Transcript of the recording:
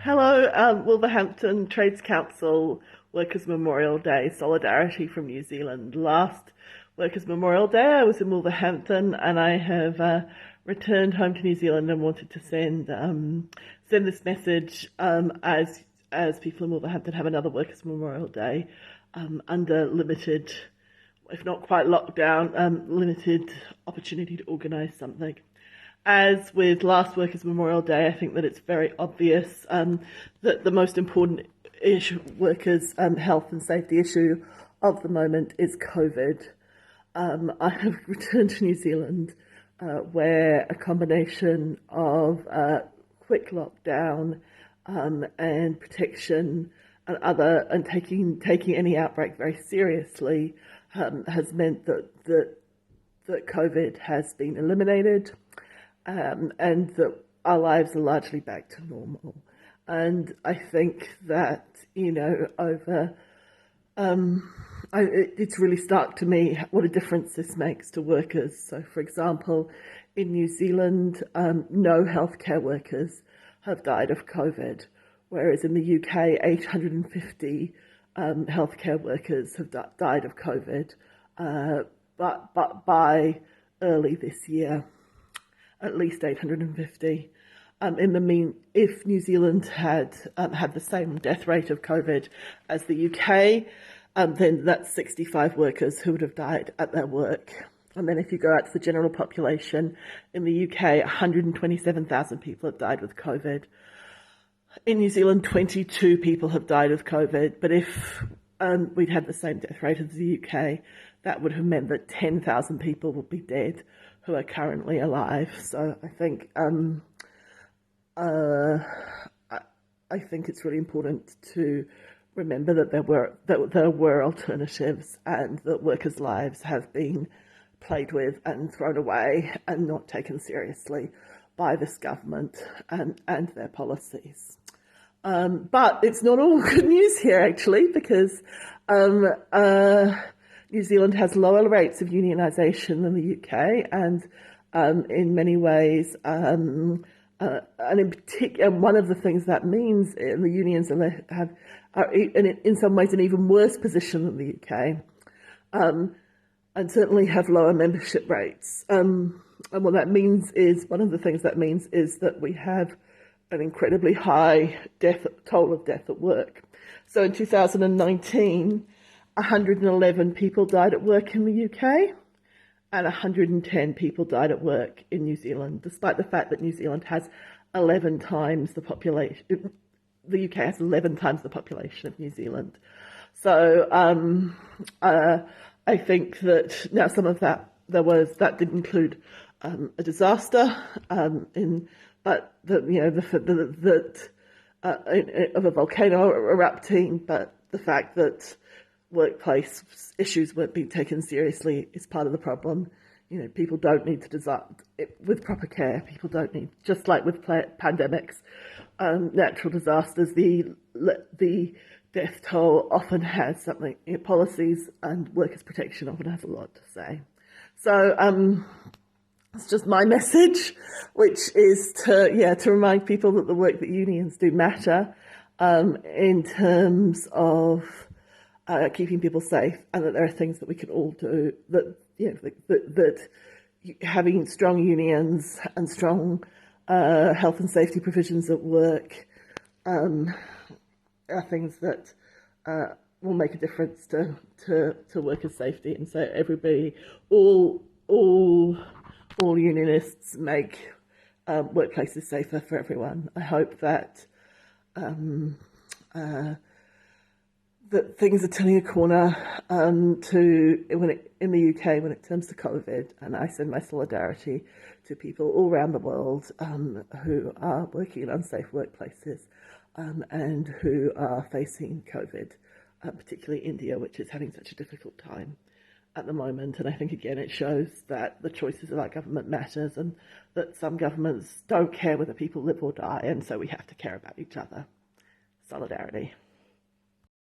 Hello, Wolverhampton Trades Council Workers' Memorial Day Solidarity from New Zealand. Last Workers' Memorial Day I was in Wolverhampton and I have returned home to New Zealand and wanted to send this message as people in Wolverhampton have another Workers' Memorial Day under limited, if not quite lockdown, limited opportunity to organise something. As with last Workers' Memorial Day, I think that it's very obvious that the most important issue, workers' health and safety issue of the moment is COVID. I have returned to New Zealand where a combination of quick lockdown and protection and taking any outbreak very seriously has meant that COVID has been eliminated. And that our lives are largely back to normal. And I think that, it's really stark to me what a difference this makes to workers. So, for example, in New Zealand, no healthcare workers have died of COVID, whereas in the UK, 850 healthcare workers have died of COVID, but by early this year. At least 850. If New Zealand had the same death rate of COVID as the UK, then that's 65 workers who would have died at their work. And then if you go out to the general population, in the UK, 127,000 people have died with COVID. In New Zealand, 22 people have died of COVID. But if we'd had the same death rate as the UK, that would have meant that 10,000 people would be dead who are currently alive. So I think it's really important to remember that there were alternatives and that workers' lives have been played with and thrown away and not taken seriously by this government and their policies. But it's not all good news here, actually, because New Zealand has lower rates of unionisation than the UK, and in many ways, and in particular, one of the things that means the unions are in some ways an even worse position than the UK, and certainly have lower membership rates. And what that means is, one of the things that means is that we have an incredibly high toll of death at work. So in 2019, 111 people died at work in the UK and 110 people died at work in New Zealand, despite the fact that New Zealand has 11 times the population. The UK has 11 times the population of New Zealand. So I think that now some of that did include a disaster of a volcano erupting, but the fact that workplace issues weren't being taken seriously is part of the problem. People don't need to design with proper care. People don't need, just like with pandemics, natural disasters, the death toll often has something, policies and workers' protection often has a lot to say. So it's just my message, which is to remind people that the work that unions do matter in terms of keeping people safe, and that there are things that we can all do. That having strong unions and strong health and safety provisions at work are things that will make a difference to workers' safety. And so all unionists make workplaces safer for everyone. I hope that that things are turning a corner in the UK when it comes to COVID, and I send my solidarity to people all around the world who are working in unsafe workplaces and who are facing COVID, particularly India, which is having such a difficult time at the moment. And I think, again, it shows that the choices of our government matters, and that some governments don't care whether people live or die, and so we have to care about each other. Solidarity.